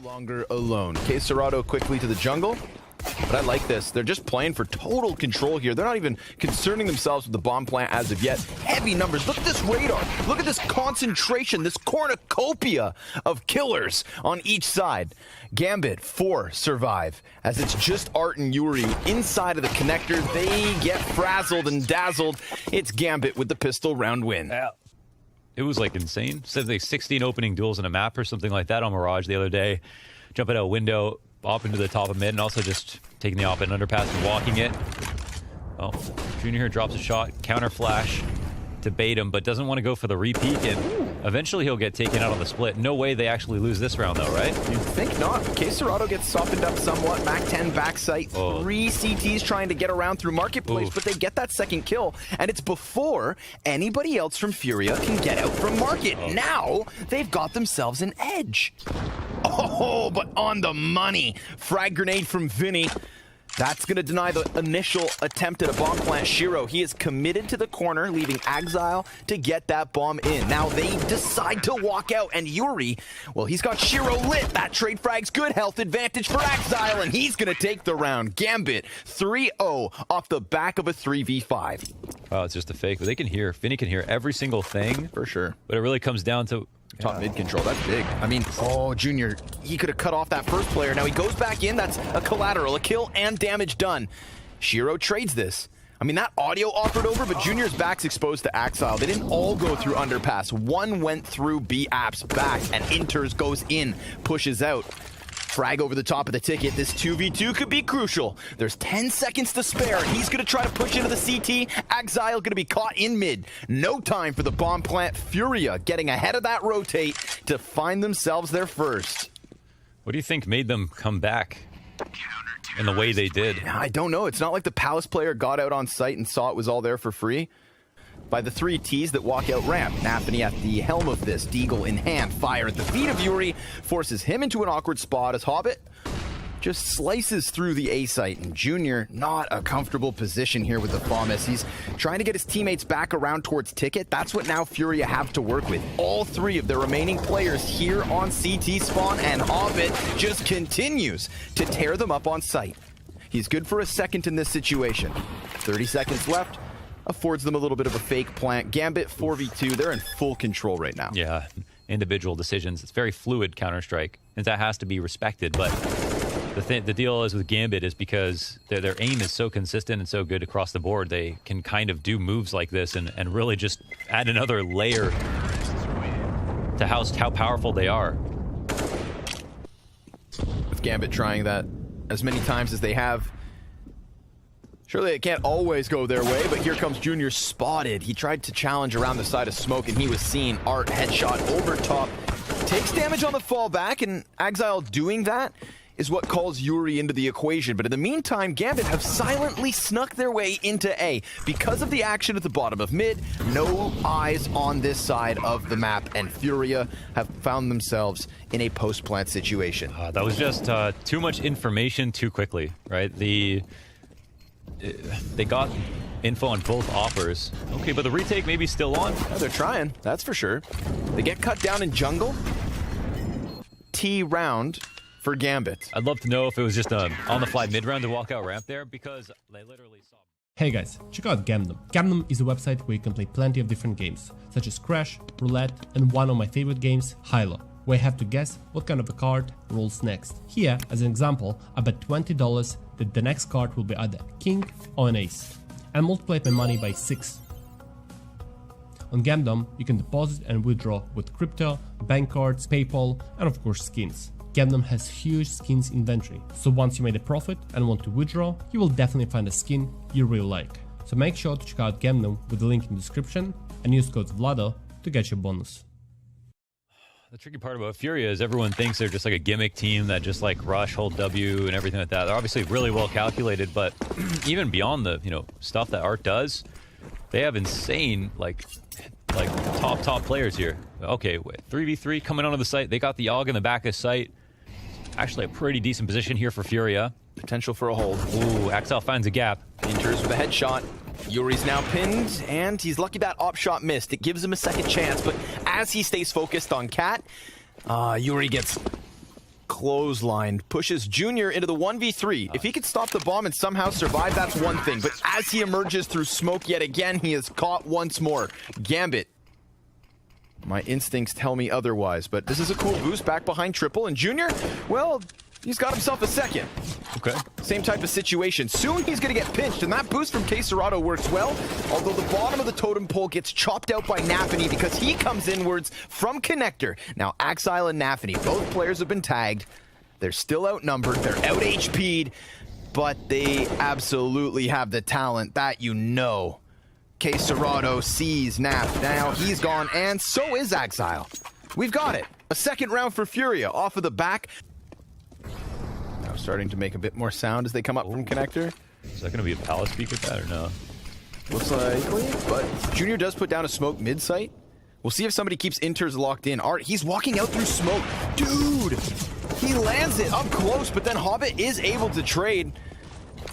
longer alone. KSCERATO quickly to the jungle. But I like this. They're just playing for total control here. They're not even concerning themselves with the bomb plant as of yet. Heavy numbers. Look at this radar. Look at this concentration, this cornucopia of killers on each side. Gambit, 4 survive, as it's just Art and Yuri inside of the connector. They get frazzled and dazzled. It's Gambit with the pistol round win. Yeah. It was like insane. Said like 16 opening duels in a map or something like that on Mirage the other day. Jumping out a window, up into the top of mid, and also just taking the op and underpass and walking it. Oh, Junior here drops a shot, counter flash to bait him, but doesn't want to go for the repeat, and eventually he'll get taken out on the split. No way they actually lose this round though, right? You think not. KSCERATO gets softened up somewhat. Mac 10 backside. 3 CTs trying to get around through Marketplace, but they get that second kill, and it's before anybody else from FURIA can get out from Market. Now they've got themselves an edge. Oh, but on the money. Frag grenade from Vinny. That's going to deny the initial attempt at a bomb plant. Shiro, he is committed to the corner, leaving Exile to get that bomb in. Now they decide to walk out, and Yuri, well, he's got Shiro lit. That trade frag's good. Health advantage for Exile, and he's going to take the round. Gambit, 3-0 off the back of a 3v5. Wow, it's just a fake, but they can hear. Vinny can hear every single thing. For sure. But it really comes down to top mid control. That's big. I mean, oh, Junior, he could have cut off that first player. Now he goes back in. That's a collateral, a kill and damage done. Shiro trades this. I mean, that audio offered over, but Junior's back's exposed to Exile. They didn't all go through underpass. One went through B apps back, and interz goes in, pushes out. Frag over the top of the ticket. This 2v2 could be crucial. There's 10 seconds to spare. He's going to try to push into the CT. Exile going to be caught in mid. No time for the bomb plant. FURIA getting ahead of that rotate to find themselves their first. What do you think made them come back in the way they did? I don't know. It's not like the Palace player got out on site and saw it was all there for free. By the 3 Ts that walk out ramp. Nafany at the helm of this, Deagle in hand. Fire at the feet of Yuri forces him into an awkward spot as Hobbit just slices through the A site. And Junior, not a comfortable position here with the FOMS. He's trying to get his teammates back around towards Ticket. That's what now FURIA have to work with. All 3 of their remaining players here on CT spawn, and Hobbit just continues to tear them up on site. He's good for a second in this situation. 30 seconds left. Affords them a little bit of a fake plant. Gambit 4v2, they're in full control right now. Yeah, individual decisions. It's very fluid Counter-Strike, and that has to be respected. But the deal is with Gambit is because their aim is so consistent and so good across the board, they can kind of do moves like this and really just add another layer to how powerful they are. With Gambit trying that as many times as they have, surely it can't always go their way, but here comes Junior spotted. He tried to challenge around the side of smoke, and he was seen. Art headshot over top. Takes damage on the fallback, and Exile doing that is what calls Yuri into the equation. But in the meantime, Gambit have silently snuck their way into A. Because of the action at the bottom of mid, no eyes on this side of the map, and FURIA have found themselves in a post-plant situation. That was just too much information too quickly, right? They got info on both offers. Okay, but the retake may be still on. Oh, they're trying, that's for sure. They get cut down in jungle. T round for Gambit. I'd love to know if it was just on-the-fly mid-round to walk out ramp there, because they literally saw... Hey guys, check out Gamdom. Gamdom is a website where you can play plenty of different games, such as Crash, Roulette, and one of my favorite games, Hilo, where I have to guess what kind of a card rolls next. Here, as an example, I bet $20 that the next card will be either King or an Ace, and multiplied my money by 6. On Gamdom, you can deposit and withdraw with crypto, bank cards, PayPal, and of course skins. Gamdom has huge skins inventory, so once you made a profit and want to withdraw, you will definitely find a skin you really like. So make sure to check out Gamdom with the link in the description and use code VLADO to get your bonus. The tricky part about FURIA is everyone thinks they're just like a gimmick team that just like rush, hold W, and everything like that. They're obviously really well calculated, but even beyond the stuff that Art does, they have insane like top players here. Okay, wait, 3v3 coming onto the site. They got the AUG in the back of site. Actually, a pretty decent position here for FURIA. Potential for a hold. Ooh, Exile finds a gap. Interz with a headshot. Yuri's now pinned, and he's lucky that op shot missed. It gives him a second chance, but as he stays focused on Cat, Yuri gets clothesline pushes Junior into the 1v3. If he could stop the bomb and somehow survive, that's one thing. But as he emerges through smoke yet again, he is caught once more. Gambit. My instincts tell me otherwise, but this is a cool boost back behind Triple. And Junior, well, he's got himself a second. Okay. Same type of situation. Soon he's going to get pinched, and that boost from KSCERATO works well, although the bottom of the totem pole gets chopped out by nafany because he comes inwards from connector. Now, Axile and nafany, both players have been tagged. They're still outnumbered. They're out HP'd, but they absolutely have the talent that you know. KSCERATO sees Naf. Now he's gone, and so is Axile. We've got it. A second round for FURIA off of the back. Now starting to make a bit more sound as they come up from connector. Is that going to be a palace peek with that or no? Looks likely, but Junior does put down a smoke mid-site. We'll see if somebody keeps interz locked in. Art, he's walking out through smoke. Dude, he lands it up close, but then Hobbit is able to trade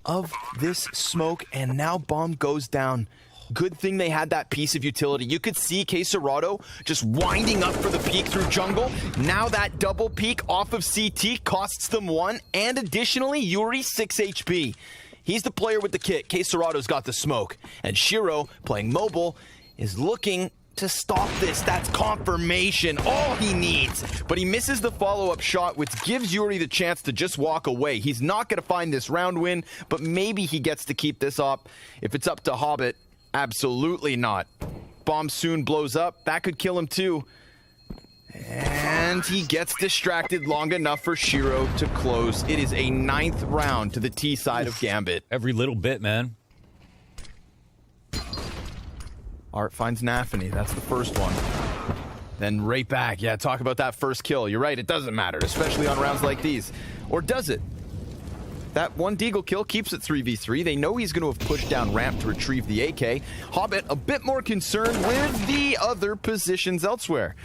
of this smoke, and now bomb goes down. Good thing they had that piece of utility. You could see KSCERATO just winding up for the peek through jungle. Now that double peek off of CT costs them 1, and additionally, Yuri 6 HP. He's the player with the kit. KSCERATO's got the smoke. And Shiro, playing mobile, is looking to stop this. That's confirmation. All he needs. But he misses the follow-up shot, which gives Yuri the chance to just walk away. He's not going to find this round win, but maybe he gets to keep this up. If it's up to Hobbit, absolutely not. Bomb soon blows up. That could kill him too. And he gets distracted long enough for Shiro to close. It is a 9th round to the T side of Gambit. Every little bit, man. Art finds nafany. That's the first one. Then right back. Yeah, talk about that first kill. You're right, it doesn't matter, especially on rounds like these. Or does it? That one Deagle kill keeps it 3v3. They know he's going to have pushed down ramp to retrieve the AK. Hobbit a bit more concerned with the other positions elsewhere.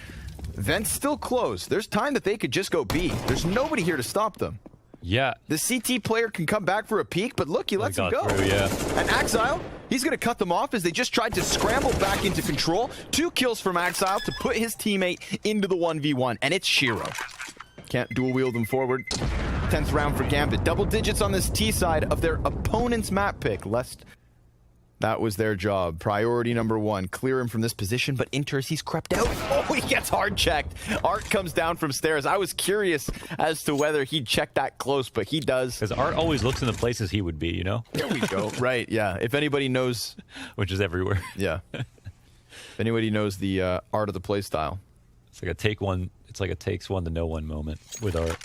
Vent's still closed. There's time that they could just go B. There's nobody here to stop them. Yeah. The CT player can come back for a peek, but look, he lets him go. Through, yeah. And Axile, he's going to cut them off as they just tried to scramble back into control. 2 kills from Axile to put his teammate into the 1v1, and it's Shiro. Can't dual wield them forward. 10th round for Gambit. Double digits on this T side of their opponent's map pick, lest that was their job. Priority number 1, clear him from this position, but interz, he's crept out. Oh, he gets hard checked. Art comes down from stairs. I was curious as to whether he'd check that close, but he does. Because Art always looks in the places he would be, you know? There we go. Right, yeah. If anybody knows... Which is everywhere. Yeah. If anybody knows the art of the play style. It's like a take one... It's like a takes one to know one moment with Art.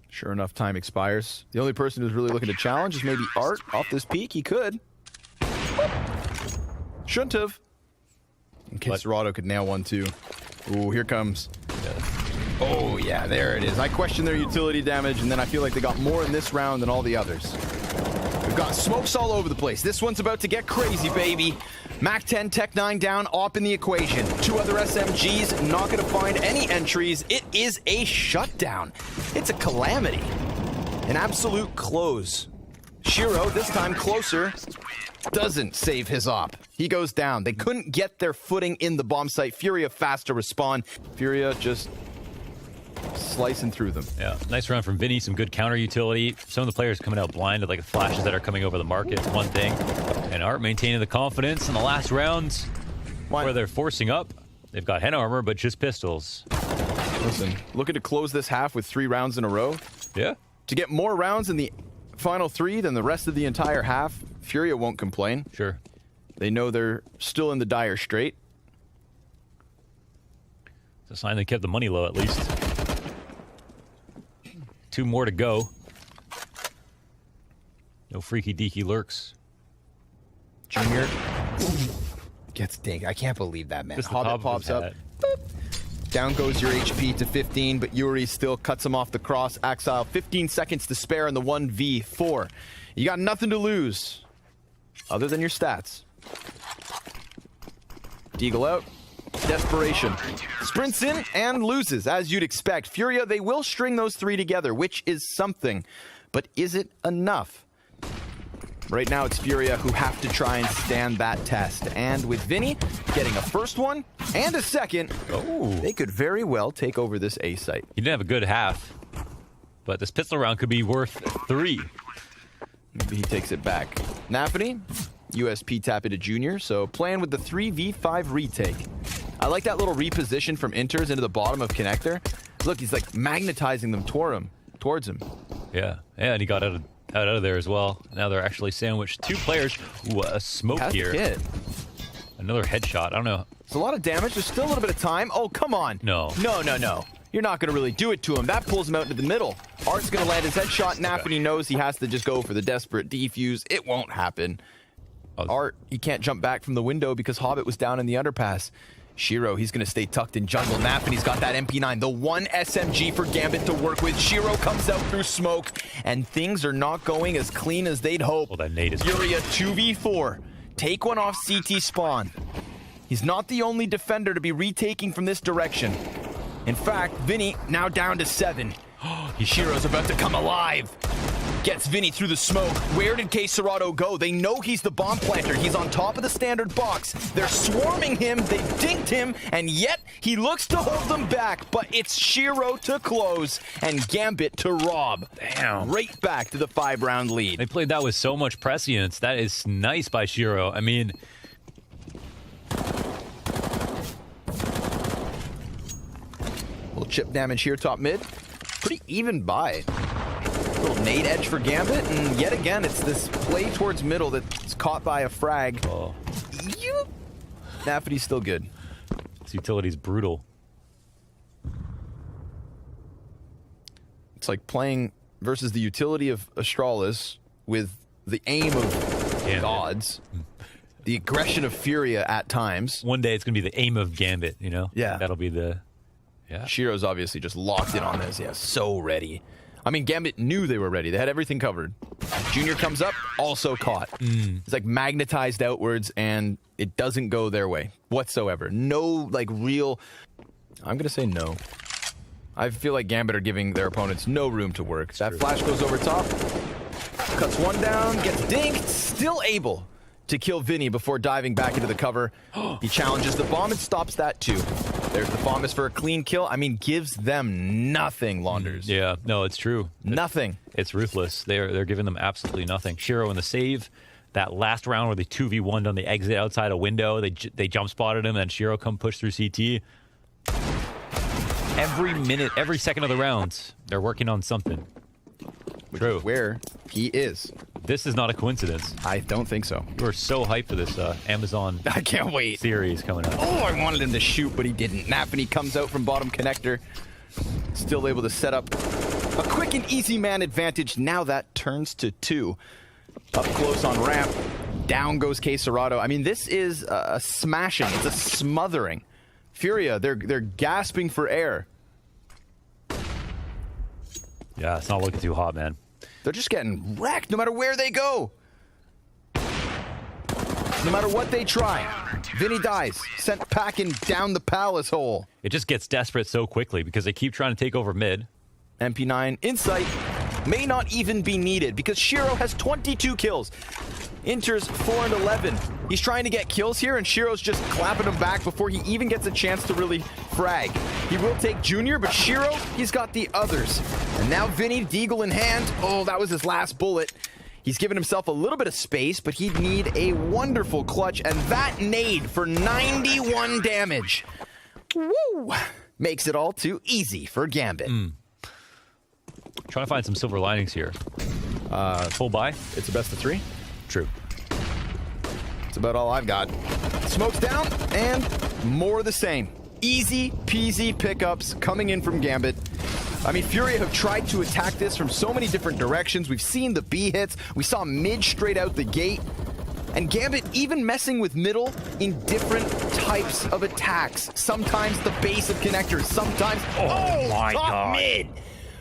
Sure enough, time expires. The only person who's really looking to challenge is maybe Art off this peak. He could. Shouldn't have. In case KSCERATO could nail one too. Ooh, here comes. Yeah. Oh, yeah, there it is. I question their utility damage, and then I feel like they got more in this round than all the others. We've got smokes all over the place. This one's about to get crazy, baby. Mac 10, Tech 9 down, op in the equation. 2 other SMGs, not going to find any entries. It is a shutdown. It's a calamity. An absolute close. Shiro, this time closer, doesn't save his op. He goes down. They couldn't get their footing in the bomb site. FURIA fast to respond. FURIA just slicing through them. Yeah, nice run from Vinny. Some good counter utility. Some of the players coming out blinded, like the flashes that are coming over the market. It's one thing. And Art maintaining the confidence in the last rounds where they're forcing up. They've got hen armor, but just pistols. Listen, looking to close this half with 3 rounds in a row. Yeah. To get more rounds in the final 3 than the rest of the entire half, FURIA won't complain. Sure. They know they're still in the dire strait. It's a sign they kept the money low, at least. 2 more to go. No freaky deaky lurks. Junior gets dinked. I can't believe that, man. Just the Hobbit top of pops his up. hat. Boop. Down goes your HP to 15, but Yuri still cuts him off the cross. Axile, 15 seconds to spare in the 1v4. You got nothing to lose other than your stats. Deagle out. Desperation. Sprints in and loses, as you'd expect. FURIA, they will string those 3 together, which is something. But is it enough? Right now, it's FURIA who have to try and stand that test. And with Vinny getting a first one and a second, they could very well take over this A site. He didn't have a good half, but this pistol round could be worth 3. Maybe he takes it back. nafany, USP tap into Junior, so playing with the 3v5 retake. I like that little reposition from interz into the bottom of connector. Look, he's like magnetizing them towards him. Yeah, and he got out of there as well. Now they're actually sandwiched 2 players. Ooh, a smoke here. Hit. Another headshot. I don't know. It's a lot of damage. There's still a little bit of time. Oh, come on. No. No. You're not going to really do it to him. That pulls him out into the middle. Art's going to land his headshot. nafany knows he has to just go for the desperate defuse. It won't happen. Art, he can't jump back from the window because Hobbit was down in the underpass. CSGO, he's going to stay tucked in jungle. nafany's got that MP9, the one SMG for Gambit to work with. CSGO comes out through smoke, and things are not going as clean as they'd hope. Well, that nade is FURIA 2v4. Take one off CT spawn. He's not the only defender to be retaking from this direction. In fact, Vinny now down to 7. CSGO's about to come alive. Gets Vinny through the smoke. Where did KSCERATO go? They know he's the bomb planter. He's on top of the standard box. They're swarming him. They dinked him, and yet he looks to hold them back. But it's CSGO to close and Gambit to rob. Damn. Right back to the 5-round lead. They played that with so much prescience. That is nice by CSGO. I mean, little chip damage here, top mid. Pretty even buy. Little nade edge for Gambit, and yet again, it's this play towards middle that's caught by a frag. oh, nafany's still good. this utility's brutal. It's like playing versus the utility of Astralis with the aim of gods, the aggression of FURIA at times. One day it's going to be the aim of Gambit, you know? Yeah. That'll be the... Yeah. CSGO's obviously just locked in on this. Yeah, so ready. I mean, Gambit knew they were ready. They had everything covered. Junior comes up, also caught. It's like magnetized outwards, and it doesn't go their way whatsoever. No, like, real... I'm going to say no. I feel like Gambit are giving their opponents no room to work. That flash goes over top, cuts one down, gets dinked, still able to kill Vinny before diving back into the cover. He challenges the bomb and stops that too. There's the Fomus for a clean kill. I mean, gives them nothing, Launders. Yeah, no, it's true. Nothing. It's ruthless. They're giving them absolutely nothing. CSGO in the save. That last round where they 2v1'd on the exit outside a window, they jump spotted him, and CSGO come push through CT. Every minute, every second of the rounds, they're working on something. True. Where he is. This is not a coincidence. I don't think so. We're so hyped for this Amazon I can't wait. series coming up. Oh, I wanted him to shoot, but he didn't. nafany comes out from bottom connector. Still able to set up a quick and easy man advantage. Now that turns to 2. Up close on ramp. Down goes KSCERATO. I mean, this is a smashing. It's a smothering. FURIA, they're gasping for air. Yeah, it's not looking too hot, man. They're just getting wrecked no matter where they go. No matter what they try. Vinny dies, sent packing down the palace hole. It just gets desperate so quickly because they keep trying to take over mid. MP9 insight may not even be needed because CSGO has 22 kills. Interz 4 and 11. He's trying to get kills here, and CSGO's just clapping him back before he even gets a chance to really frag. He will take Junior, but CSGO, he's got the others. And now Vinny, deagle in hand. Oh, that was his last bullet. He's given himself a little bit of space, but he'd need a wonderful clutch, and that nade for 91 damage. Woo! Makes it all too easy for Gambit. Trying to find some silver linings here. Full buy? It's a best of 3. True. That's about all I've got. Smoke's down, and more of the same. Easy peasy pickups coming in from Gambit. I mean, FURIA have tried to attack this from so many different directions. We've seen the B hits. We saw mid straight out the gate. And Gambit even messing with middle in different types of attacks. Sometimes the base of connectors, sometimes my top God. mid.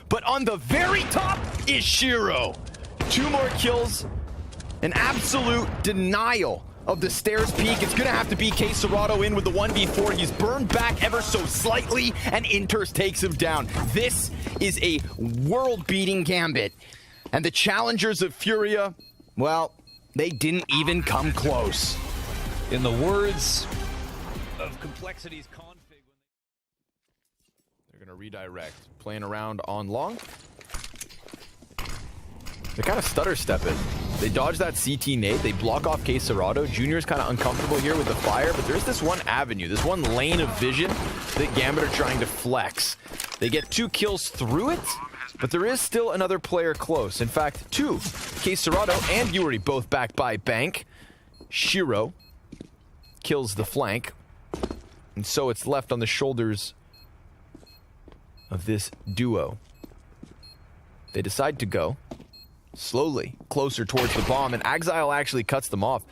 But on the very top is CSGO. 2 more kills. An absolute denial of the stairs peak. It's going to have to be KSCERATO in with the 1v4. He's burned back ever so slightly, and interz takes him down. This is a world-beating Gambit. And the challengers of FURIA, well, They didn't even come close. In the words of Complexity's config. They're going to redirect. Playing around on long. They kind of stutter step it. They dodge that CT nade. They block off KSCERATO. Junior's kind of uncomfortable here with the fire, but there's this one avenue, this one lane of vision that Gambit are trying to flex. They get 2 kills through it, but there is still another player close. In fact, 2. KSCERATO and Yuri both backed by Bank. Shiro kills the flank. And so it's left on the shoulders of this duo. They decide to go slowly closer towards the bomb, and Axile actually cuts them off.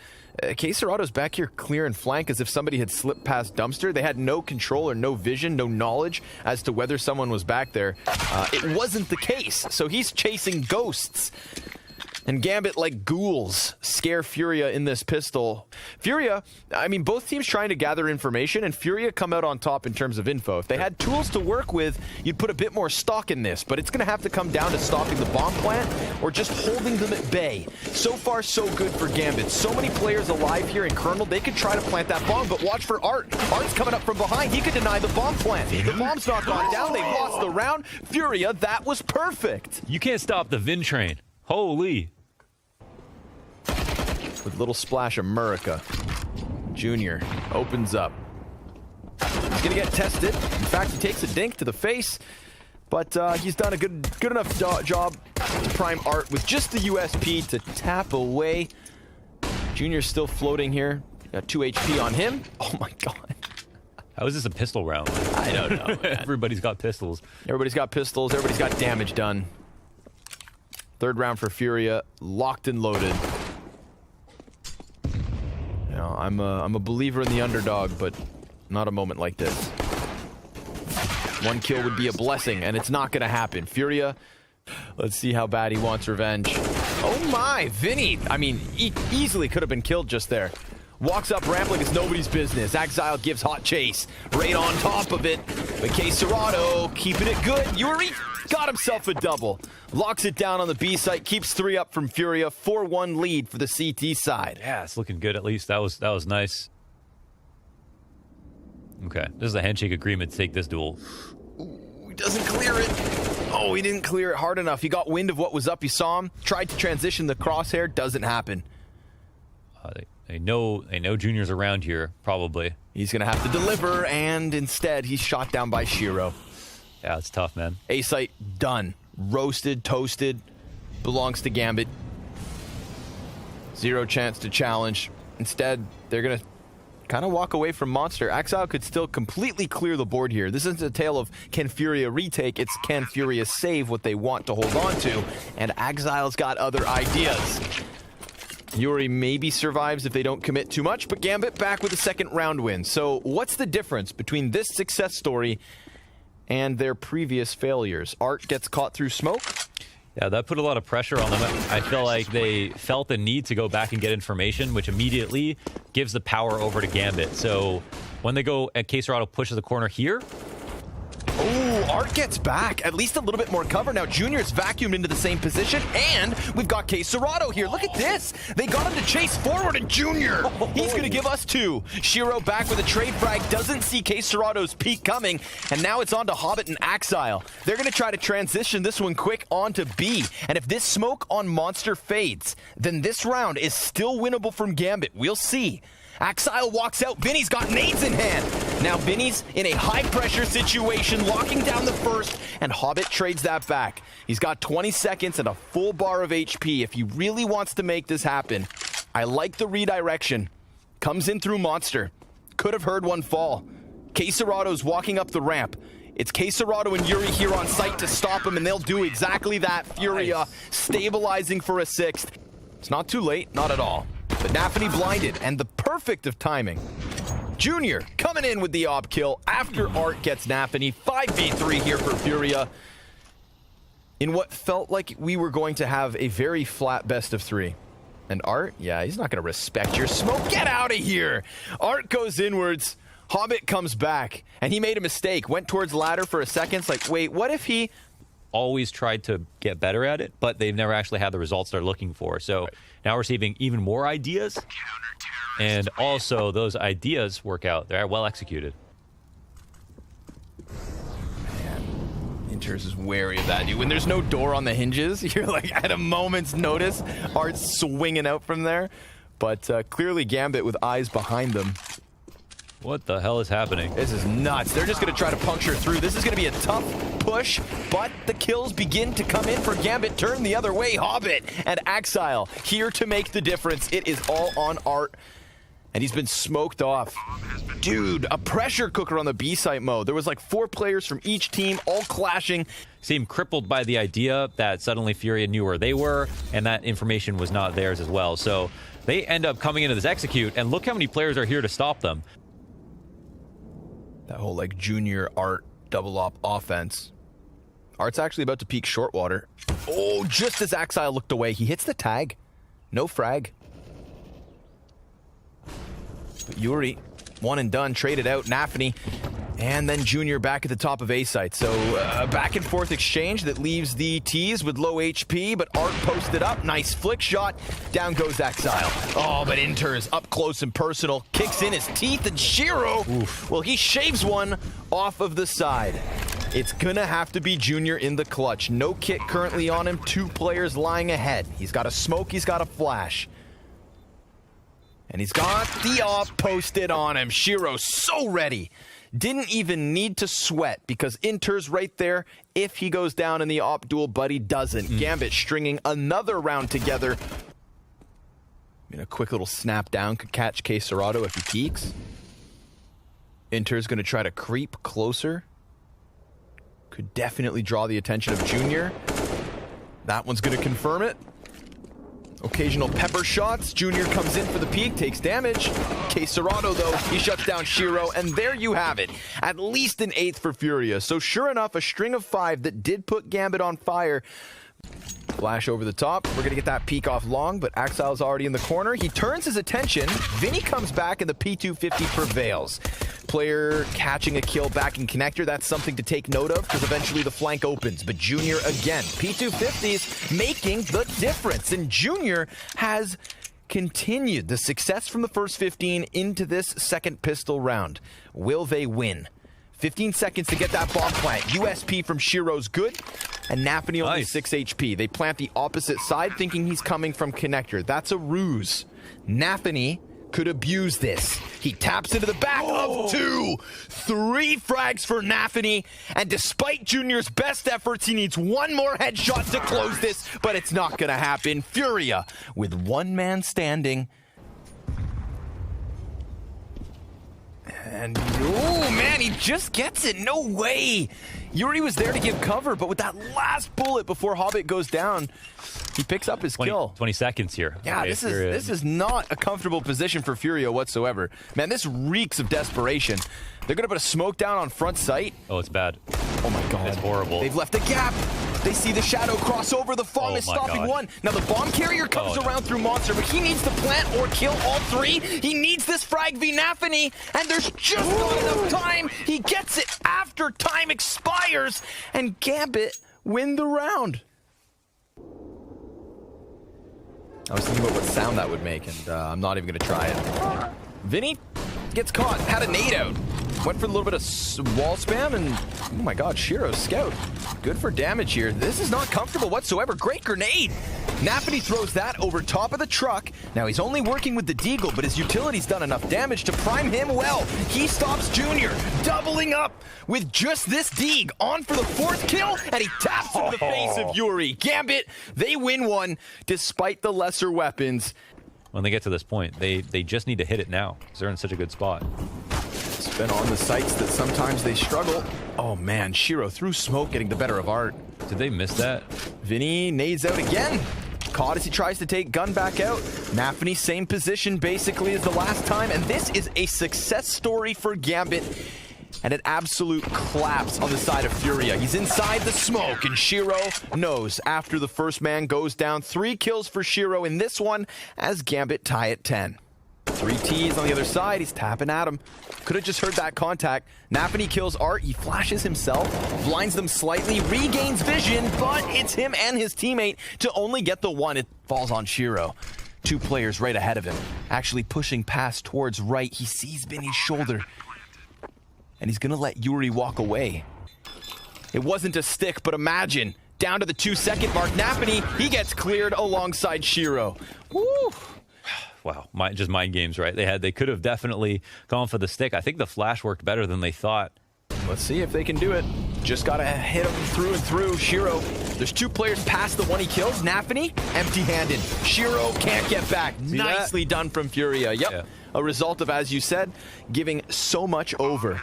KSCERATO's back here clearing flank as if somebody had slipped past Dumpster. They had no control or no vision, no knowledge as to whether someone was back there. It wasn't the case, so he's chasing ghosts. And Gambit, like ghouls, scare FURIA in this pistol. FURIA, I mean, both teams trying to gather information, and FURIA come out on top in terms of info. If they had tools to work with, you'd put a bit more stock in this, but it's going to have to come down to stopping the bomb plant or just holding them at bay. So far, so good for Gambit. So many players alive here in Colonel, they could try to plant that bomb, but watch for Art. Art's coming up from behind. He could deny the bomb plant. The bomb's not gone down. They lost the round. FURIA, that was perfect. You can't stop the Vin train. Holy. With little splash of Murica. Junior opens up. He's gonna get tested. In fact, he takes a dink to the face, but he's done a good enough job to prime Art with just the USP to tap away. Junior's still floating here. Got 2 HP on him. Oh my god. How is this a pistol round? I don't know, man. Everybody's got pistols. Everybody's got pistols. Everybody's got damage done. 3rd round for FURIA, locked and loaded. You know, I'm a believer in the underdog, but not a moment like this. 1 kill would be a blessing, and it's not going to happen. FURIA, let's see how bad he wants revenge. Oh my, Vinny! I mean, easily could have been killed just there. Walks up ramp like it's nobody's business. Axile gives hot chase. Right on top of it. But KSCERATO keeping it good. Yuri got himself a double. Locks it down on the B site. Keeps 3 up from FURIA. 4-1 lead for the CT side. Yeah, it's looking good at least. That was nice. Okay, this is a handshake agreement to take this duel. Ooh, he doesn't clear it. Oh, he didn't clear it hard enough. He got wind of what was up. He saw him. Tried to transition the crosshair. Doesn't happen. They know Junior's around here, probably. He's going to have to deliver, and instead, he's shot down by Shiro. Yeah, it's tough, man. A-site done. Roasted, toasted. Belongs to Gambit. 0 chance to challenge. Instead, they're going to kind of walk away from Monster. Axile could still completely clear the board here. This isn't a tale of can FURIA retake, it's can FURIA save what they want to hold on to, and Axile's got other ideas. Yuri maybe survives if they don't commit too much, but Gambit back with a 2nd round win. So what's the difference between this success story and their previous failures? Art gets caught through smoke. Yeah, that put a lot of pressure on them. I feel like they felt the need to go back and get information, which immediately gives the power over to Gambit. So when they go and KSCERATO pushes the corner here. Oh, Art gets back. At least a little bit more cover. Now Junior's vacuumed into the same position, and we've got KSCERATO here. Look at this. They got him to chase forward, and Junior, he's going to give us 2. Shiro back with a trade frag. Doesn't see KSCERATO's peak coming, and now it's on to Hobbit and Axile. They're going to try to transition this one quick onto B, and if this smoke on Monster fades, then this round is still winnable from Gambit. We'll see. Axile walks out. Vinny's got nades in hand. Now Vinny's in a high-pressure situation, locking down the first, and Hobbit trades that back. He's got 20 seconds and a full bar of HP if he really wants to make this happen. I like the redirection. Comes in through Monster. Could have heard one fall. KSCERATO's walking up the ramp. It's KSCERATO and Yuri here on site to stop him, and they'll do exactly that. FURIA stabilizing for a 6th. It's not too late, not at all. But nafany blinded, and the perfect of timing. Junior coming in with the ob kill after Art gets nafany. 5v3 here for FURIA. In what felt like we were going to have a very flat best of 3. And Art, yeah, he's not going to respect your smoke. Get out of here! Art goes inwards. Hobbit comes back, and he made a mistake. Went towards ladder for a second. It's like, wait, what if he... always tried to get better at it, but they've never actually had the results they're looking for. So now we're receiving even more ideas, and also those ideas work out. They're well executed. Interz is wary of that, dude. When there's no door on the hinges, you're like at a moment's notice, Art's swinging out from there. But clearly Gambit with eyes behind them. What the hell is happening? This is nuts. They're just going to try to puncture through. This is going to be a tough push, but the kills begin to come in for Gambit. Turn the other way. Hobbit and Axile here to make the difference. It is all on Art, and he's been smoked off. Dude, a pressure cooker on the B-site mode. There was like 4 players from each team all clashing. Seemed crippled by the idea that suddenly FURIA knew where they were, and that information was not theirs as well. So they end up coming into this execute, and look how many players are here to stop them. That whole like junior Art double op offense. Art's actually about to peek short water. Oh, just as Axile looked away, he hits the tag. No frag. But Yuri, one and done, traded out. Nafany, and then Junior back at the top of A site. So back and forth exchange that leaves the T's with low HP, but Art posted up. Nice flick shot. Down goes Axile. Oh, but interz up close and personal. Kicks in his teeth, and Shiro, well, he shaves one off of the side. It's gonna have to be Junior in the clutch. No kit currently on him. 2 players lying ahead. He's got a smoke, he's got a flash. And he's got the op posted on him. Shiro so ready. Didn't even need to sweat because interz right there if he goes down in the op duel, but he doesn't. Gambit stringing another round together. A quick little snap down could catch KSCERATO if he peeks. Interz going to try to creep closer. Could definitely draw the attention of Junior. That one's going to confirm it. Occasional pepper shots. Junior comes in for the peek, takes damage. KSCERATO, though, he shuts down Shiro, and there you have it. At least an 8th for FURIA. So sure enough, a string of 5 that did put Gambit on fire. Flash over the top. We're going to get that peek off long, but Axile's already in the corner. He turns his attention. Vinny comes back, and the P250 prevails. Player catching a kill back in connector. That's something to take note of because eventually the flank opens. But Junior again. P250s making the difference. And Junior has continued the success from the first 15 into this second pistol round. Will they win? 15 seconds to get that bomb plant. USP from Shiro's good, and Nafany only 6 HP. They plant the opposite side, thinking he's coming from connector. That's a ruse. Nafany could abuse this. He taps into the back of 2. 3 frags for Nafany, and despite Junior's best efforts, he needs one more headshot to close this, but it's not gonna happen. FURIA with 1 man standing. And, oh man, he just gets it. No way. Yuri was there to give cover, but with that last bullet before Hobbit goes down, he picks up his kill. 20 seconds here. Yeah, okay, this is not a comfortable position for FURIA whatsoever. Man, this reeks of desperation. They're going to put a smoke down on front sight. Oh, it's bad. Oh my god. It's horrible. They've left a gap. They see the shadow cross over. The Fong is stopping one. Now the bomb carrier comes around through Monster, but he needs to plant or kill all 3. He needs this frag v Nafany, and there's just not enough time. He gets it after time expires, and Gambit win the round. I was thinking about what sound that would make, and I'm not even going to try it. Vinny gets caught, had a nade out. Went for a little bit of wall spam, and oh my god, Shiro scout. Good for damage here. This is not comfortable whatsoever. Great grenade. Nafany throws that over top of the truck. Now he's only working with the Deagle, but his utility's done enough damage to prime him well. He stops Junior, doubling up with just this Deag. On for the 4th kill, and he taps into the face of Yuri. Gambit, they win one despite the lesser weapons. When they get to this point, they just need to hit it now because they're in such a good spot. It's been on the sites that sometimes they struggle. Oh man, Shiro through smoke getting the better of Art. Did they miss that? Vinny nades out again. Caught as he tries to take gun back out. Nafany, same position basically as the last time, and this is a success story for Gambit. And an absolute collapse on the side of FURIA. He's inside the smoke, and Shiro knows after the first man goes down. 3 kills for Shiro in this one as Gambit tie at 10. 3 Ts on the other side. He's tapping at him. Could have just heard that contact. Nafany kills Art. He flashes himself, blinds them slightly, regains vision, but it's him and his teammate to only get the one. It falls on Shiro. 2 players right ahead of him, actually pushing past towards right. He sees Vinny's shoulder, and he's gonna let Yuri walk away. It wasn't a stick, but imagine, down to the 2-second mark, Nafany, he gets cleared alongside Shiro. Woo! Wow, just mind games, right? They could have definitely gone for the stick. I think the flash worked better than they thought. Let's see if they can do it. Just gotta hit him through and through. Shiro, there's 2 players past the one he kills. Nafany, empty-handed. Shiro can't get back. See Nicely that? done from FURIA. Yep, Yeah. A result of, as you said, giving so much over.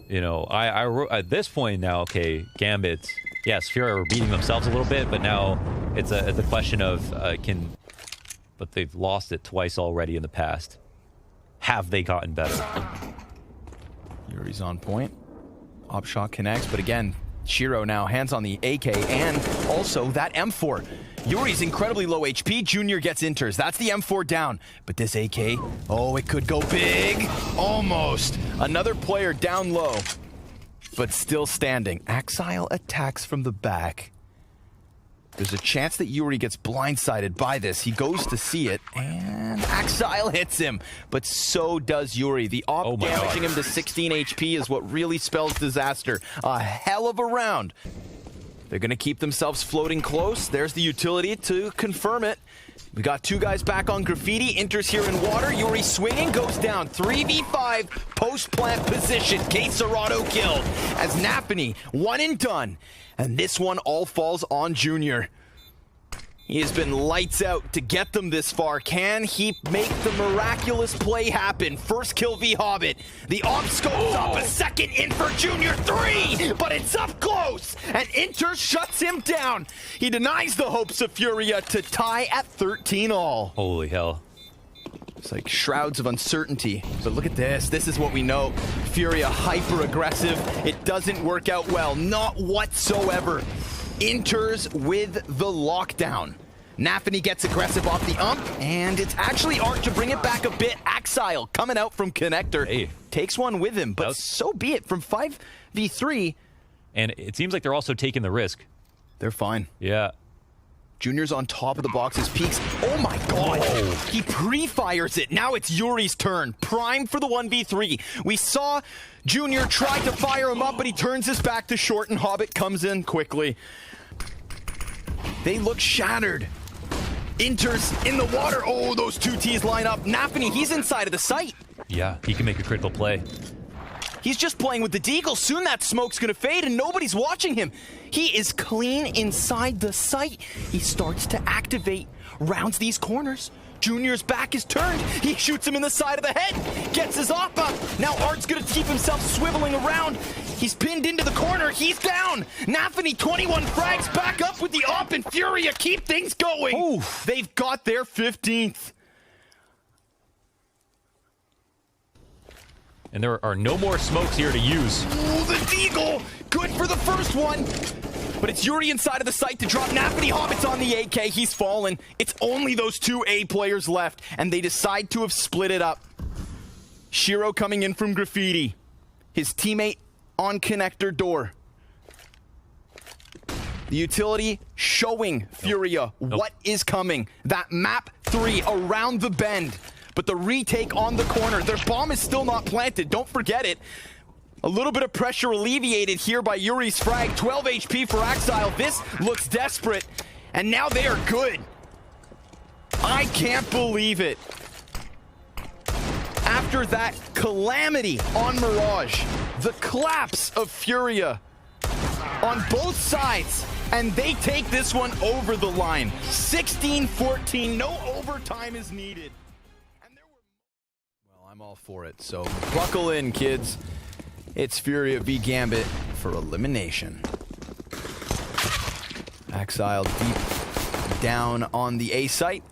You know, I wrote at this point now, okay, Gambit, yes, FURIA were beating themselves a little bit, but now it's a question of but they've lost it twice already in the past. Have they gotten better? Yuri's on point. Op shot connects, but again, Shiro now hands on the AK and also that M4. Yuri's incredibly low HP. Junior gets interz. That's the M4 down. But this AK, oh, it could go big. Almost. Another player down low, but still standing. Axile attacks from the back. There's a chance that Yuri gets blindsided by this. He goes to see it, and Axile hits him. But so does Yuri. The op damaging him to 16 HP is what really spells disaster. A hell of a round. They're going to keep themselves floating close. There's the utility to confirm it. We got 2 guys back on graffiti. Inter's here in water. Yuri swinging, goes down. 3v5, post-plant position. KSCERATO killed. As Nafany, 1 and done. And this one all falls on Junior. He has been lights out to get them this far. Can he make the miraculous play happen? First kill v Hobbit. The op scopes up, a second in for Junior, 3, but it's up close, and Inter shuts him down. He denies the hopes of FURIA to tie at 13 all. Holy hell. It's like shrouds of uncertainty. But look at this. This is what we know. FURIA hyper-aggressive. It doesn't work out well. Not whatsoever. Interz with the lockdown. Nafany gets aggressive off the ump, and it's actually Art to bring it back a bit. Axile coming out from connector. Hey. Takes one with him, but so be it. From 5v3. And it seems like they're also taking the risk. They're fine. Yeah. Junior's on top of the boxes, peeks. Oh my god! Whoa. He pre-fires it. Now it's Yuri's turn. Primed for the 1v3. We saw Junior try to fire him up, but he turns his back to short, and Hobbit comes in quickly. They look shattered. Inter's in the water. Oh, those 2 Ts line up. Nafany, he's inside of the site. Yeah, he can make a critical play. He's just playing with the deagle. Soon that smoke's gonna fade and nobody's watching him. He is clean inside the site. He starts to activate, rounds these corners. Junior's back is turned. He shoots him in the side of the head. Gets his op up. Now Art's gonna keep himself swiveling around. He's pinned into the corner. He's down. Nafany, 21 frags, back up with the op, and FURIA keep things going. Oof. They've got their 15th. And there are no more smokes here to use. Ooh, the deagle! Good for the first one! But it's Yuri inside of the site to drop Nafany. Hobbit's on the AK. He's fallen. It's only those 2 A players left, and they decide to have split it up. Shiro coming in from graffiti. His teammate on connector door. The utility showing FURIA what is coming. That map 3 around the bend. But the retake on the corner. Their bomb is still not planted. Don't forget it. A little bit of pressure alleviated here by Yuri's frag. 12 HP for Axile. This looks desperate. And now they are good. I can't believe it. After that calamity on Mirage, the collapse of FURIA on both sides, and they take this one over the line. 16-14, no overtime is needed. Well, I'm all for it, so buckle in, kids. It's FURIA v Gambit for elimination. Axile deep down on the A site.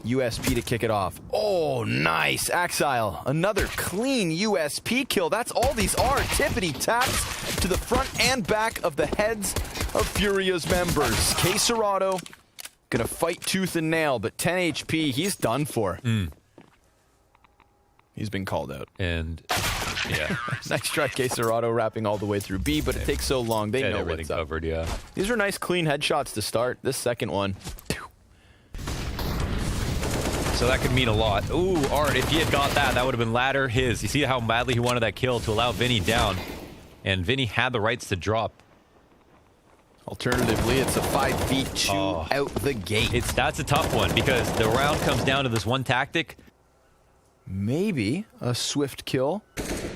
USP to kick it off. Oh, nice. Axile, another clean USP kill. That's all these are. Tippity taps to the front and back of the heads of FURIA's members. KSCERATO gonna fight tooth and nail, but 10 HP, he's done for. He's been called out. And, yeah. Nice try, KSCERATO, wrapping all the way through B, but it takes so long. They know everything what's up. covered, yeah. These are nice, clean headshots to start. This second one. So that could mean a lot. Ooh, Art, if he had got that, that would have been ladder his. You see how badly he wanted that kill to allow Vinny down. And Vinny had the rights to drop. Alternatively, it's a 5v2 out the gate. That's a tough one because the round comes down to this one tactic. Maybe a swift kill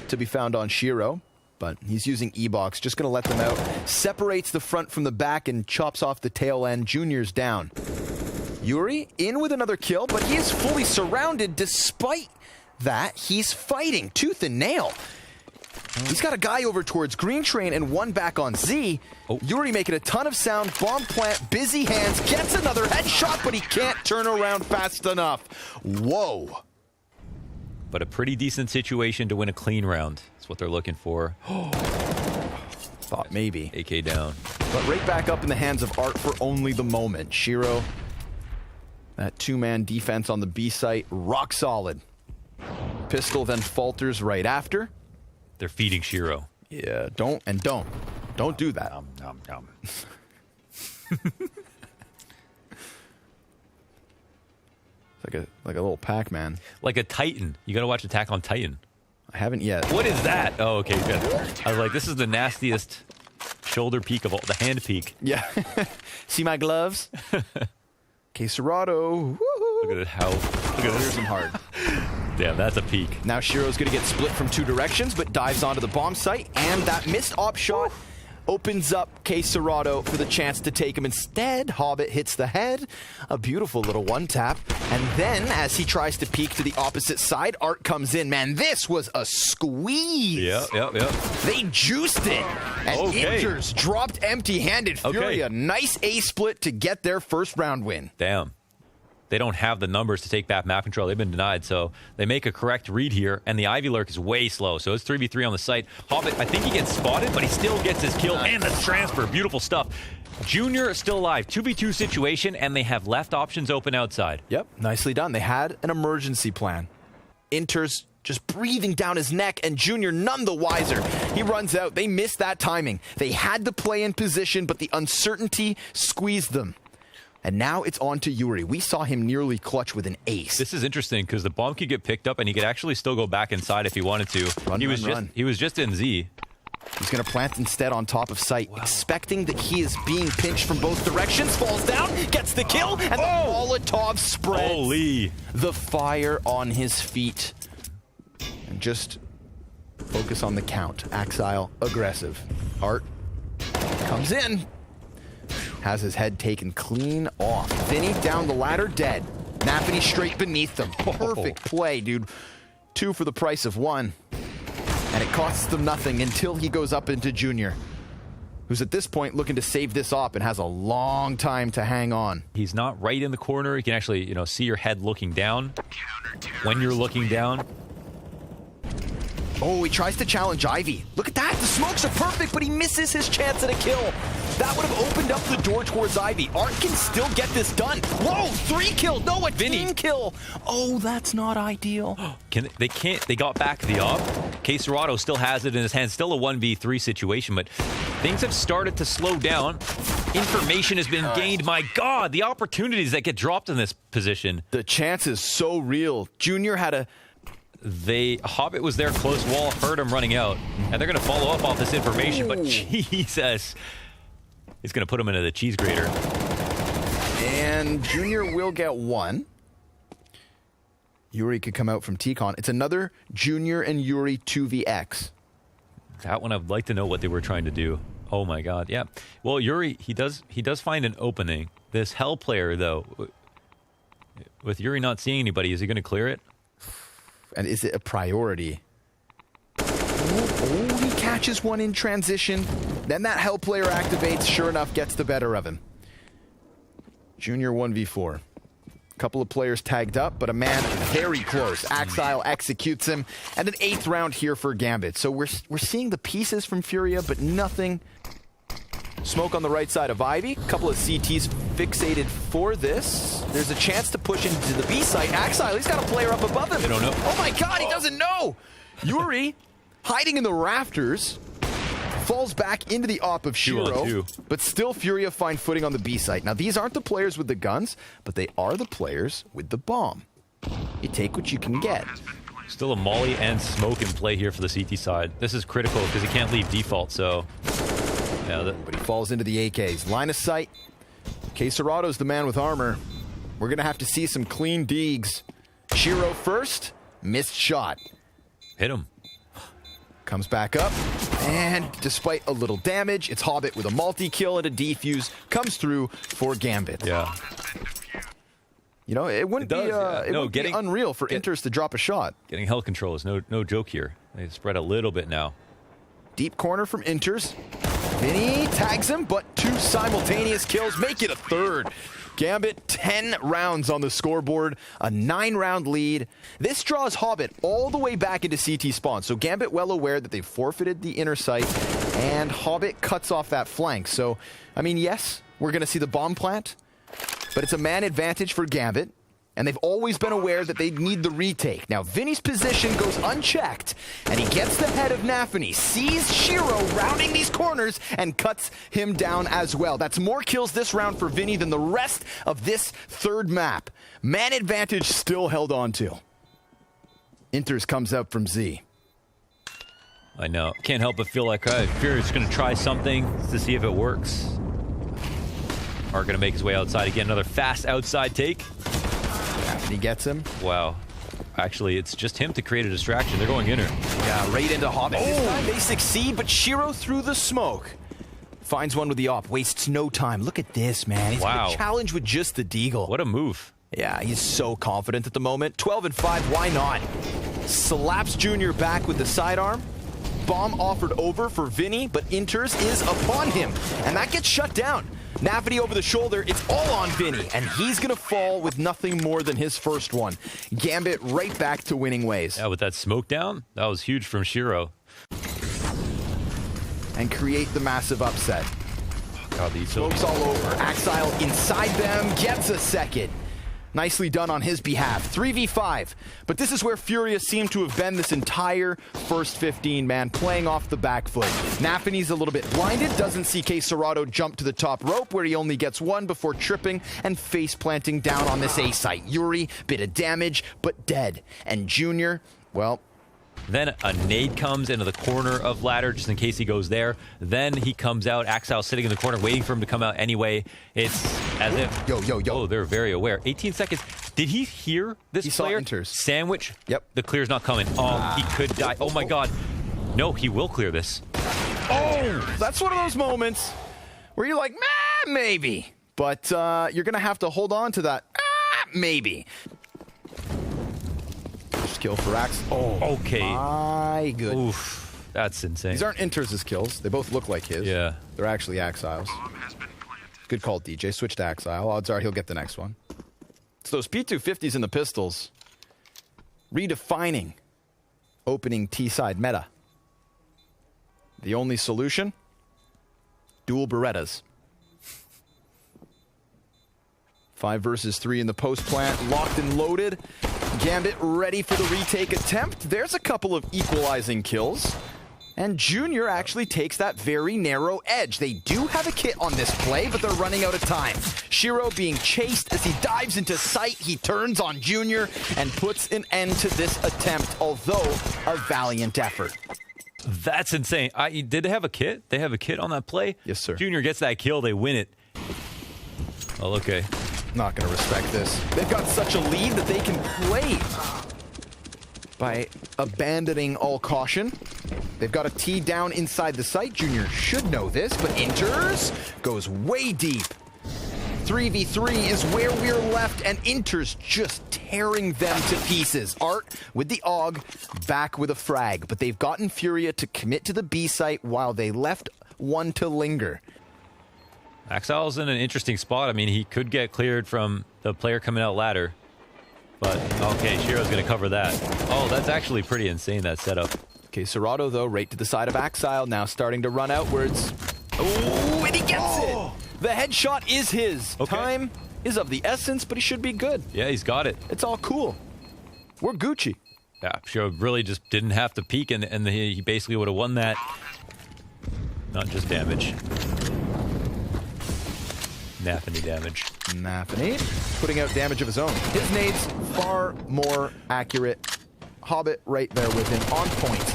to be found on Shiro, but he's using E-Box, just going to let them out. Separates the front from the back and chops off the tail end. Junior's down. Yuri in with another kill, but he is fully surrounded. Despite that, he's fighting tooth and nail. He's got a guy over towards Green Train and one back on Z. Yuri making a ton of sound, bomb plant, busy hands, gets another headshot, but he can't turn around fast enough. Whoa. But a pretty decent situation to win a clean round. That's what they're looking for. Thought maybe. AK down. But right back up in the hands of Art for only the moment. Shiro, that two-man defense on the B site, rock solid. Pistol then falters right after. They're feeding Shiro. Yeah, don't do that. Nom, nom, nom. Like a little Pac-Man. Like a Titan. You gotta watch Attack on Titan. I haven't yet. What is that? Oh, okay, good. I was like, this is the nastiest shoulder peek of all, the hand peek. Yeah. See my gloves? KSCERATO. Look at how. Look at this. Some hard. Damn, that's a peek. Now Shiro's going to get split from two directions, but dives onto the bomb site, and that missed op shot opens up KSCERATO for the chance to take him. Instead, Hobbit hits the head. A beautiful little one-tap. And then, as he tries to peek to the opposite side, Art comes in. Man, this was a squeeze. Yeah. They juiced it. And Interz dropped empty-handed. FURIA, nice A-split to get their first round win. Damn. They don't have the numbers to take back map control. They've been denied, so they make a correct read here, and the Ivy Lurk is way slow, so it's 3v3 on the site. Hobbit, I think he gets spotted, but he still gets his kill, and the transfer. Beautiful stuff. Junior is still alive. 2v2 situation, and they have left options open outside. Yep, nicely done. They had an emergency plan. Interz just breathing down his neck, and Junior none the wiser. He runs out. They missed that timing. They had the play in position, but the uncertainty squeezed them. And now it's on to Yuri. We saw him nearly clutch with an ace. This is interesting because the bomb could get picked up and he could actually still go back inside if he wanted to. He was just in Z. He's going to plant instead on top of site, expecting that he is being pinched from both directions. Falls down, gets the kill, and the Molotov spreads. Holy. The fire on his feet. And just focus on the count. Axile, aggressive. Art comes in. Has his head taken clean off. Vinny down the ladder, dead. nafany straight beneath them. Perfect play, dude. 2 for the price of 1. And it costs them nothing until he goes up into Junior, who's at this point looking to save this op and has a long time to hang on. He's not right in the corner. You can actually, see your head looking down when you're looking down. Oh, he tries to challenge Ivy. Look at that. The smokes are perfect, but he misses his chance at a kill. That would have opened up the door towards Ivy. Art can still get this done. Whoa, 3 kills. No, a team kill. Oh, that's not ideal. They can't. They got back the op. KSCERATO still has it in his hands. Still a 1v3 situation, but things have started to slow down. Information has been gained. My God, the opportunities that get dropped in this position. The chance is so real. Junior had a... Hobbit was there close wall, heard him running out, and they're going to follow up off this information, but Jesus, he's going to put him into the cheese grater. And Junior will get 1. Yuri could come out from T-Con. It's another Junior and Yuri 2vx. That one, I'd like to know what they were trying to do. Oh my God, yeah. Well, Yuri, he does find an opening. This Hell player, though, with Yuri not seeing anybody, is he going to clear it? And is it a priority? Oh, he catches one in transition. Then that Hell player activates, sure enough, gets the better of him. Junior 1v4. Couple of players tagged up, but a man very close. Axile executes him. And an 8th round here for Gambit. So we're seeing the pieces from FURIA, but nothing Smoke on the right side of Ivy. A couple of CTs fixated for this. There's a chance to push into the B site. Axile, he's got a player up above him. They don't know. Oh my god, he doesn't know! Yuri, hiding in the rafters, falls back into the op of 2-on-2. Shiro, but still FURIA find footing on the B site. Now, these aren't the players with the guns, but they are the players with the bomb. You take what you can get. Still a molly and smoke in play here for the CT side. This is critical because he can't leave default, so... Yeah, But he falls into the AKs. Line of sight. KSCERATO's the man with armor. We're going to have to see some clean deegs. Shiro first. Missed shot. hit him. Comes back up, and despite a little damage, it's Hobbit with a multi-kill and a defuse. Comes through for Gambit. Yeah. You know, it wouldn't be unreal for interz to drop a shot. Getting hell control is no joke here. They spread a little bit now. Deep corner from interz. Vinny tags him, but two simultaneous kills make it a third. Gambit, 10 rounds on the scoreboard, a 9-round lead. This draws Hobbit all the way back into CT spawn. So Gambit well aware that they've forfeited the inner site, and Hobbit cuts off that flank. So, I mean, yes, we're going to see the bomb plant, but it's a man advantage for Gambit, and they've always been aware that they need the retake. Now, Vinny's position goes unchecked, and he gets the head of nafany, sees Shiro rounding these corners, and cuts him down as well. That's more kills this round for Vinny than the rest of this third map. Man advantage still held on to. interz comes up from Z. I know. Can't help but feel like Furia's going to try something to see if it works. Are going to make his way outside again. Another fast outside take. He gets him. Wow. Actually, it's just him to create a distraction. They're going inner. Yeah, right into Hobbit. This time they succeed, but Shiro through the smoke. Finds one with the op. Wastes no time. Look at this, man. He's got a challenge with just the deagle. What a move. Yeah, he's so confident at the moment. 12 and 5, why not? Slaps Junior back with the sidearm. Bomb offered over for Vinny, but interz is upon him. And that gets shut down. nafany over the shoulder, it's all on Vinny, and he's gonna fall with nothing more than his first one. Gambit right back to winning ways. Yeah, with that smoke down, that was huge from Shiro. And create the massive upset. Oh, God, these Smoke's all over. Axile inside them, gets a second. Nicely done on his behalf. 3v5. But this is where FURIA seemed to have been this entire first 15, man, playing off the back foot. nafany's a little bit blinded, doesn't see CSGO jump to the top rope where he only gets one before tripping and face planting down on this A site. Yuri, bit of damage, but dead. And Junior, well... Then a nade comes into the corner of ladder just in case he goes there. Then he comes out. Axile sitting in the corner waiting for him to come out anyway. It's as if... Yo. Oh, they're very aware. 18 seconds. Did he hear this player? He saw interz. Sandwich? Yep. The clear's not coming. Oh, he could die. Oh, my God. No, he will clear this. Oh! That's one of those moments where you're like, maybe. But you're going to have to hold on to that, maybe. Kill for Axe. Oh, okay. My goodness. Oof, that's insane. These aren't interz's kills. They both look like his. Yeah. They're actually Axile's. Good call, DJ. Switch to Axile. Odds are he'll get the next one. It's those P250s and the pistols. Redefining opening T-side meta. The only solution? Dual Berettas. 5 versus 3 in the post plant. Locked and loaded. Gambit ready for the retake attempt. There's a couple of equalizing kills. And Junior actually takes that very narrow edge. They do have a kit on this play, but they're running out of time. Shiro being chased as he dives into sight. He turns on Junior and puts an end to this attempt, although a valiant effort. That's insane. Did they have a kit? They have a kit on that play? Yes, sir. Junior gets that kill. They win it. Oh, okay. Not going to respect this. They've got such a lead that they can play by abandoning all caution. They've got a T down inside the site. Junior should know this, but interz goes way deep. 3v3 is where we're left, and interz just tearing them to pieces. Art with the AUG, back with a frag, but they've gotten FURIA to commit to the B site while they left one to linger. Axile's in an interesting spot. I mean, he could get cleared from the player coming out ladder. But, okay, Shiro's going to cover that. Oh, that's actually pretty insane, that setup. Okay, Cerato, though, right to the side of Axile, now starting to run outwards. Oh, and he gets it! The headshot is his. Okay. Time is of the essence, but he should be good. Yeah, he's got it. It's all cool. We're Gucci. Yeah, sure. Really just didn't have to peek, and he basically would have won that. Not just damage. Nafany damage. Nafany putting out damage of his own. His nades far more accurate. Hobbit right there with him on point.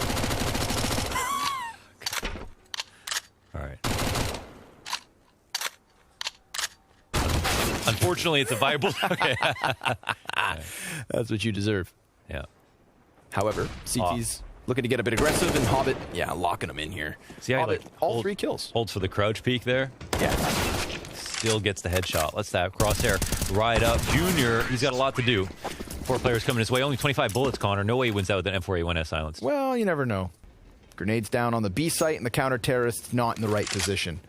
All right. Unfortunately, it's a viable. Okay. That's what you deserve. Yeah. However, CT's looking to get a bit aggressive, and Hobbit, yeah, locking him in here. See how Hobbit, he, like, all 3 kills. Holds for the crouch peek there. Yeah. Still gets the headshot. Let's that crosshair right up. Junior, he's got a lot to do. 4 players coming his way. Only 25 bullets, Connor. No way he wins out with an M4A1S silence. Well, you never know. Grenades down on the B site, and the counter-terrorists not in the right position.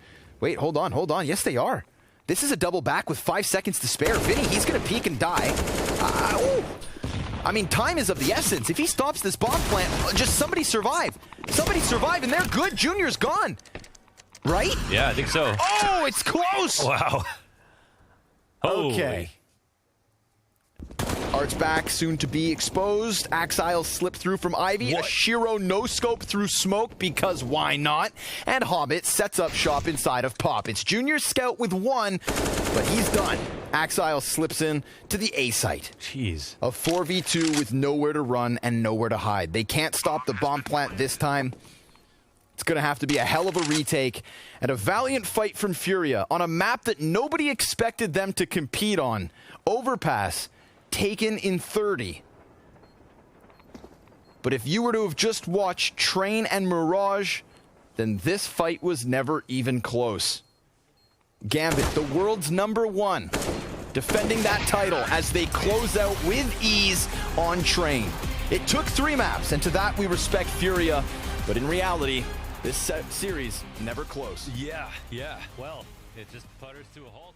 Wait, hold on. Yes, they are. This is a double back with 5 seconds to spare. Vinny, he's going to peek and die. Ooh. I mean, time is of the essence. If he stops this bomb plant, just somebody survive. Somebody survive, and they're good. Junior's gone. Right? Yeah, I think so. Oh, it's close. Wow. Okay. Art's back, soon to be exposed. Axile slipped through from Ivy. What? A Shiro no-scope through smoke, because why not? And Hobbit sets up shop inside of Pop. It's Junior Scout with 1, but he's done. Axile slips in to the A site. Jeez. A 4v2 with nowhere to run and nowhere to hide. They can't stop the bomb plant this time. It's going to have to be a hell of a retake and a valiant fight from FURIA on a map that nobody expected them to compete on. Overpass, taken in 30. But if you were to have just watched Train and Mirage, then this fight was never even close. Gambit, the world's #1, defending that title as they close out with ease on Train. It took 3 maps, and to that we respect FURIA, but in reality, this series never close. Yeah. Well, it just putters to a halt.